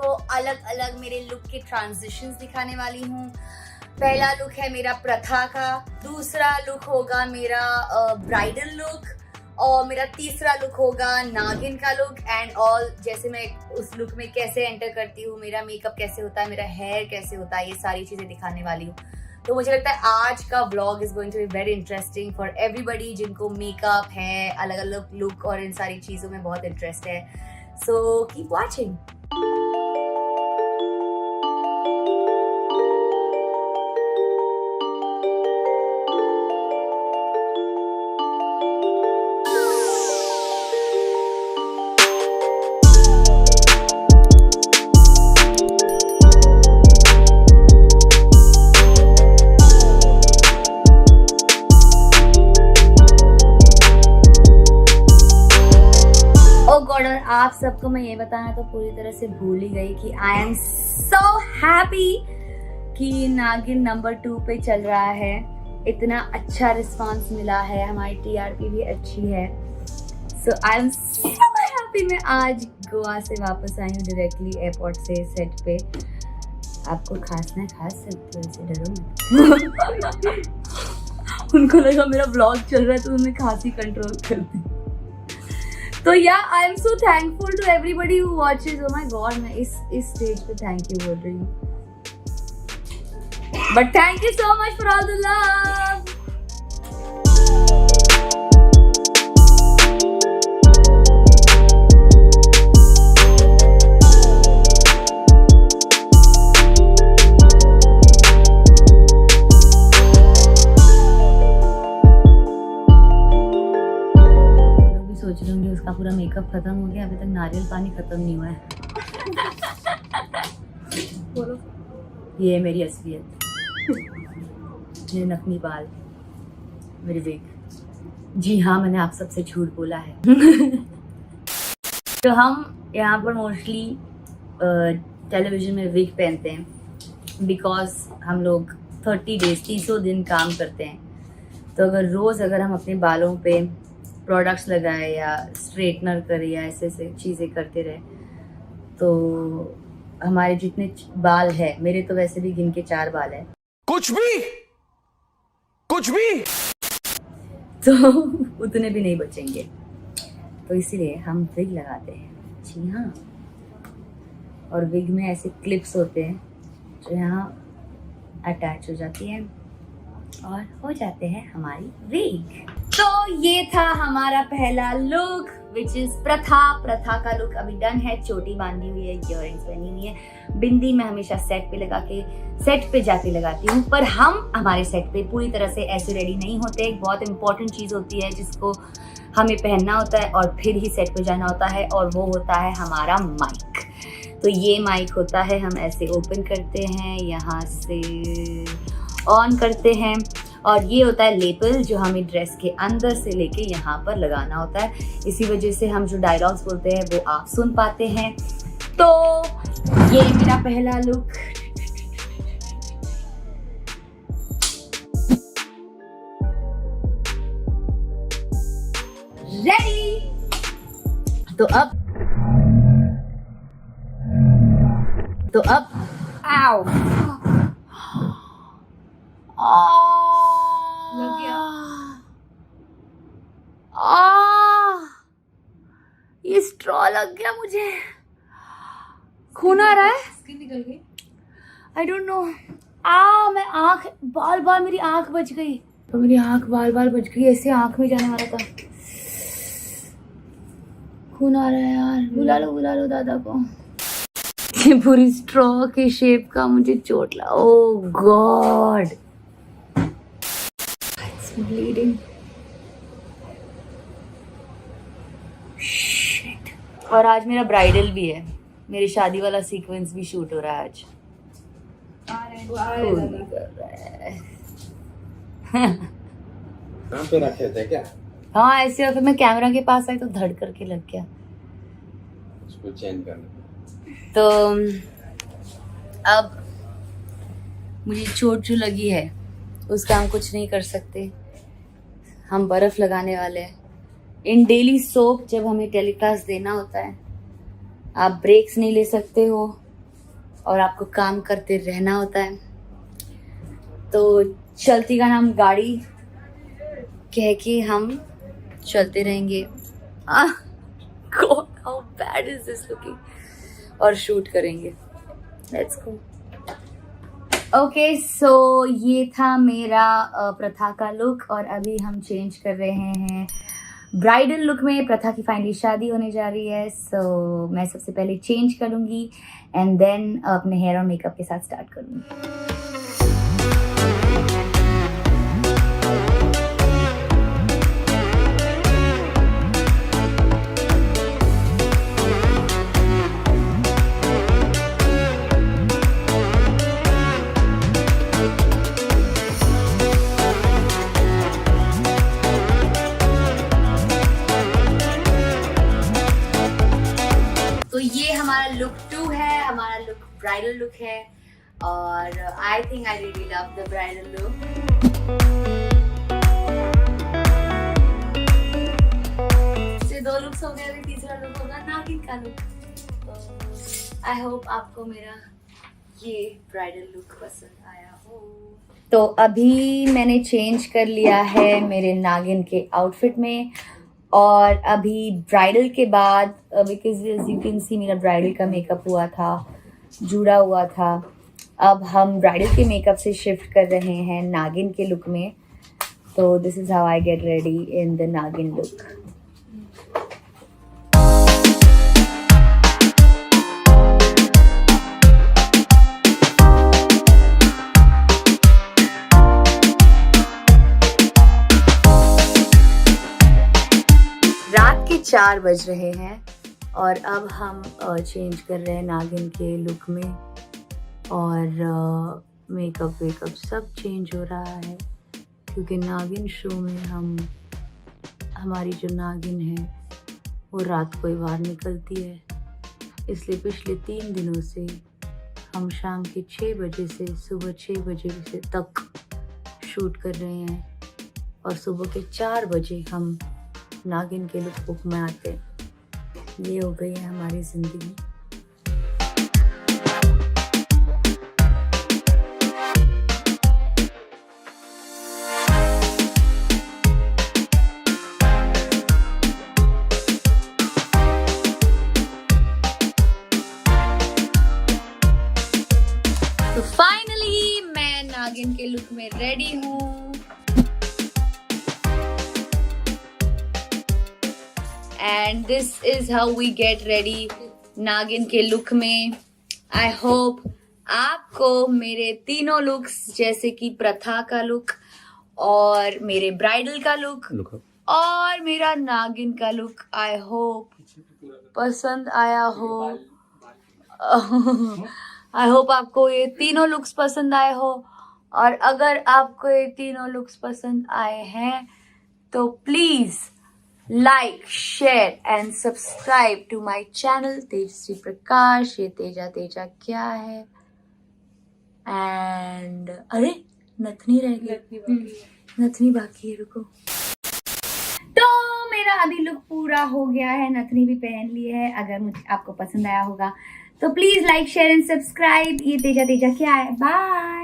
आपको अलग अलग मेरे लुक के ट्रांजिशंस दिखाने वाली हूँ। पहला लुक है मेरा प्रथा का, दूसरा लुक होगा मेरा ब्राइडल लुक, और मेरा तीसरा लुक होगा नागिन का लुक एंड ऑल। जैसे मैं उस लुक में कैसे एंटर करती हूँ, मेरा मेकअप कैसे होता है, मेरा हेयर कैसे होता है, ये सारी चीजें दिखाने वाली हूँ। तो मुझे लगता है आज का vlog is going to be very interesting for everybody जिनको मेकअप है, अलग अलग लुक और इन सारी चीजों में बहुत इंटरेस्ट है। So keep watching. और आप सबको मैं ये बताना तो पूरी तरह से भूल ही गई कि आई एम सो हैप्पी कि नागिन नंबर 2 पे चल रहा है। इतना अच्छा रिस्पांस मिला है, हमारी टीआरपी भी अच्छी है। सो आई एम सो हैप्पी। मैं आज गोवा से वापस आई हूँ डायरेक्टली एयरपोर्ट से सेट पे। आपको खांसना है खांस सकते हो, ऐसे डरो मत। उनको लगा मेरा ब्लॉग चल रहा है तो उन्होंने खांसी कंट्रोल कर दी। तो या I am so thankful to everybody who watches. Oh my god, मैं इस स्टेज पे थैंक यू बोल रही हूँ, but thank you so much for all the love. सोच रही हूँ उसका पूरा मेकअप खत्म हो गया, अभी तक नारियल पानी खत्म नहीं हुआ है। बोलो। ये है मेरी असलियत, मेरे नकली बाल, मेरी विग। जी हाँ, मैंने आप सबसे झूठ बोला है। तो हम यहाँ पर मोस्टली टेलीविजन में विग पहनते हैं बिकॉज हम लोग 30 डेज 300 दिन काम करते हैं। तो अगर हम अपने बालों पे प्रोडक्ट्स लगाए या स्ट्रेटनर करे या ऐसे ऐसे चीज़ें करते रहे तो हमारे जितने बाल है, मेरे तो वैसे भी गिन के 4 बाल है, कुछ भी तो उतने भी नहीं बचेंगे। तो इसीलिए हम विग लगाते हैं। जी हाँ, और विग में ऐसे क्लिप्स होते हैं जो यहाँ अटैच हो जाती है और हो जाते हैं हमारी विग। तो ये था हमारा पहला लुक विच इज प्रथा का लुक अभी डन है। चोटी बांधी हुई है, इयररिंग्स पहनी हुई है, बिंदी मैं हमेशा सेट पे लगा के सेट पे जाके लगाती हूँ, पर हम हमारे सेट पे पूरी तरह से ऐसे रेडी नहीं होते। एक बहुत इंपॉर्टेंट चीज होती है जिसको हमें पहनना होता है और फिर ही सेट पे जाना होता है, और वो होता है हमारा माइक। तो ये माइक होता है, हम ऐसे ओपन करते हैं, यहाँ से ऑन करते हैं, और ये होता है लेपल जो हमें ड्रेस के अंदर से लेके यहाँ पर लगाना होता है। इसी वजह से हम जो डायलॉग्स बोलते हैं वो आप सुन पाते हैं। तो ये मेरा पहला लुक। रेडी। तो अब आओ लग गया। ये स्ट्रॉ लग गया, मुझे खून आ रहा है, स्किन निकल गई। I don't know. मैं आंख बाल मेरी आंख बच गई, तो मेरी आंख बाल बच गई, ऐसे आंख में जाने वाला था। खून आ रहा है यार, बुला लो दादा को। ये पूरी स्ट्रॉ के शेप का मुझे चोट लगा। ओह गॉड, ब्लीडिंग। शिट। और आज मेरा ब्राइडल भी है, मेरी शादी वाला सीक्वेंस भी शूट हो रहा है आज। पे रखे थे क्या? हाँ ऐसे, और फिर मैं कैमरा के पास आई तो धड़ करके लग गया। उसको चेंज करना। तो अब मुझे चोट जो लगी है उसका हम कुछ नहीं कर सकते, हम बर्फ लगाने वाले हैं। इन डेली सोप जब हमें टेलीकास्ट देना होता है, आप ब्रेक्स नहीं ले सकते हो, और आपको काम करते रहना होता है। तो चलती का नाम गाड़ी कह के हम चलते रहेंगे। God, how bad is this looking? और शूट करेंगे। Let's go. ओके सो ये था मेरा प्रथा का लुक और अभी हम चेंज कर रहे हैं ब्राइडल लुक में। प्रथा की फाइनली शादी होने जा रही है, सो मैं सबसे पहले चेंज करूँगी एंड देन अपने हेयर और मेकअप के साथ स्टार्ट करूँगी। तो ये हमारा लुक 2 है, हमारा लुक ब्राइडल लुक है और I think I really love the bridal look. से 2 लुक्स हो गए, अभी तीसरा लुक होगा नागिन का लुक। आई होप आपको मेरा ये ब्राइडल लुक पसंद आया हो। तो अभी मैंने चेंज कर लिया है मेरे नागिन के आउटफिट में और अभी ब्राइडल के बाद because as you can see मेरा ब्राइडल का मेकअप हुआ था, जुड़ा हुआ था। अब हम ब्राइडल के मेकअप से शिफ्ट कर रहे हैं नागिन के लुक में। तो this is how I get ready in the नागिन लुक। रात के 4 बज रहे हैं और अब हम चेंज कर रहे हैं नागिन के लुक में और मेकअप वेकअप सब चेंज हो रहा है क्योंकि नागिन शो में हमारी जो नागिन है वो रात को ही बाहर निकलती है। इसलिए पिछले 3 दिनों से हम शाम के 6 बजे से सुबह 6 बजे से तक शूट कर रहे हैं और सुबह के 4 बजे हम नागिन के लुक में आते हैं। ये हो गई है हमारी जिंदगी। तो फाइनली मैं नागिन के लुक में रेडी हूँ। And this is how we get ready नागिन के लुक में। I hope आपको मेरे तीनों लुक्स जैसे कि प्रथा का लुक और मेरे ब्राइडल का लुक और मेरा नागिन का लुक I hope पसंद आया हो। I hope आपको ये तीनों लुक्स पसंद आए हो और अगर आपको ये तीनों लुक्स पसंद आए हैं तो please like, share and subscribe to my channel Tejashri Prakash. ये तेजा क्या है एंड अरे नथनी रह गई, नथनी बाकी है, रुको। तो मेरा अभी लुक पूरा हो गया है, नथनी भी पहन ली है। अगर मुझे आपको पसंद आया होगा तो please like, share and subscribe. ये तेजा क्या है। बाय।